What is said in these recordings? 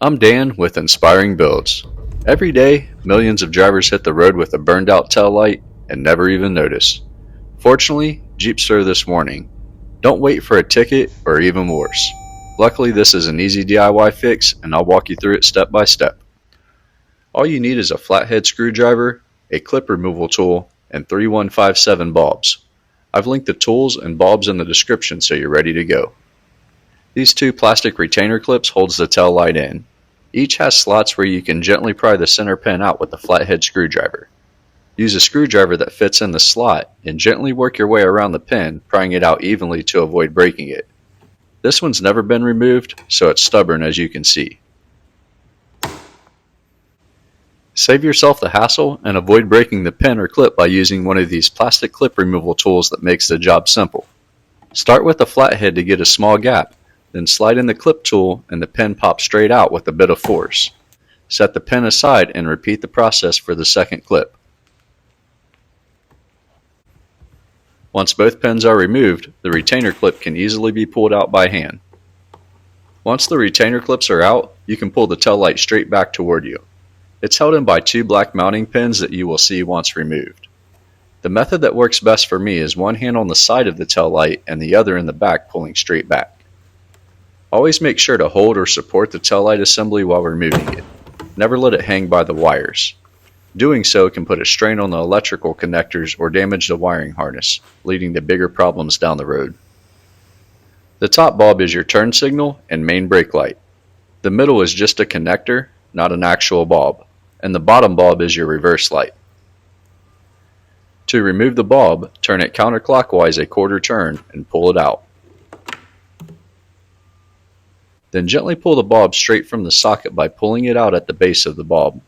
I'm Dan with Inspiring Builds. Every day, millions of drivers hit the road with a burned out tail light and never even notice. Fortunately, Jeep's through this warning. Don't wait for a ticket or even worse. Luckily, this is an easy DIY fix and I'll walk you through it step by step. All you need is a flathead screwdriver, a clip removal tool, and 3157 bulbs. I've linked the tools and bulbs in the description so you're ready to go. These two plastic retainer clips holds the tail light in. Each has slots where you can gently pry the center pin out with a flathead screwdriver. Use a screwdriver that fits in the slot and gently work your way around the pin, prying it out evenly to avoid breaking it. This one's never been removed, so it's stubborn as you can see. Save yourself the hassle and avoid breaking the pin or clip by using one of these plastic clip removal tools that makes the job simple. Start with a flathead to get a small gap. Then slide in the clip tool and the pin pops straight out with a bit of force. Set the pin aside and repeat the process for the second clip. Once both pins are removed, the retainer clip can easily be pulled out by hand. Once the retainer clips are out, you can pull the tail light straight back toward you. It's held in by two black mounting pins that you will see once removed. The method that works best for me is one hand on the side of the tail light and the other in the back pulling straight back. Always make sure to hold or support the tail light assembly while removing it. Never let it hang by the wires. Doing so can put a strain on the electrical connectors or damage the wiring harness, leading to bigger problems down the road. The top bulb is your turn signal and main brake light. The middle is just a connector, not an actual bulb, and the bottom bulb is your reverse light. To remove the bulb, turn it counterclockwise a quarter turn and pull it out. Then gently pull the bulb straight from the socket by pulling it out at the base of the bulb.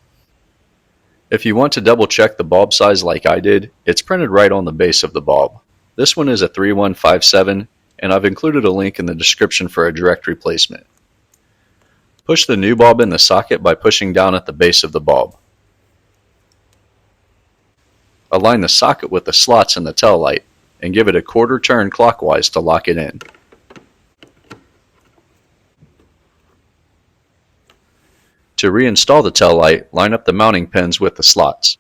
If you want to double check the bulb size like I did, it's printed right on the base of the bulb. This one is a 3157, and I've included a link in the description for a direct replacement. Push the new bulb in the socket by pushing down at the base of the bulb. Align the socket with the slots in the tail light, and give it a quarter turn clockwise to lock it in. To reinstall the tail light, line up the mounting pins with the slots.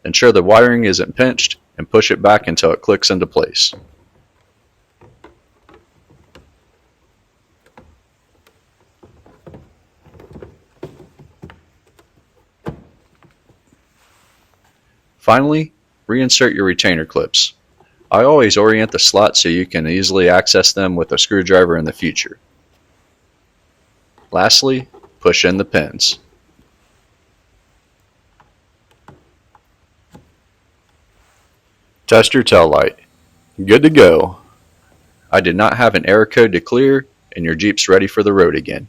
Ensure the wiring isn't pinched and push it back until it clicks into place. Finally, reinsert your retainer clips. I always orient the slots so you can easily access them with a screwdriver in the future. Lastly, push in the pins. Test your tail light. Good to go. I did not have an error code to clear, and your Jeep's ready for the road again.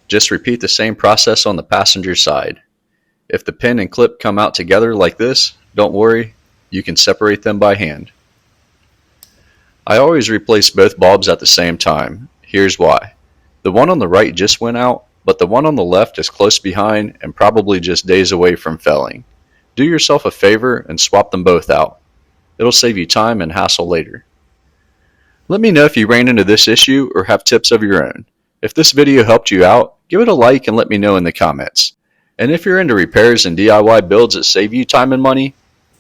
Just repeat the same process on the passenger side. If the pin and clip come out together like this, don't worry, you can separate them by hand. I always replace both bulbs at the same time. Here's why. The one on the right just went out, but the one on the left is close behind and probably just days away from failing. Do yourself a favor and swap them both out. It'll save you time and hassle later. Let me know if you ran into this issue or have tips of your own. If this video helped you out, give it a like and let me know in the comments. And if you're into repairs and DIY builds that save you time and money,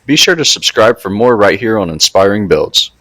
be sure to subscribe for more right here on Inspiring Builds.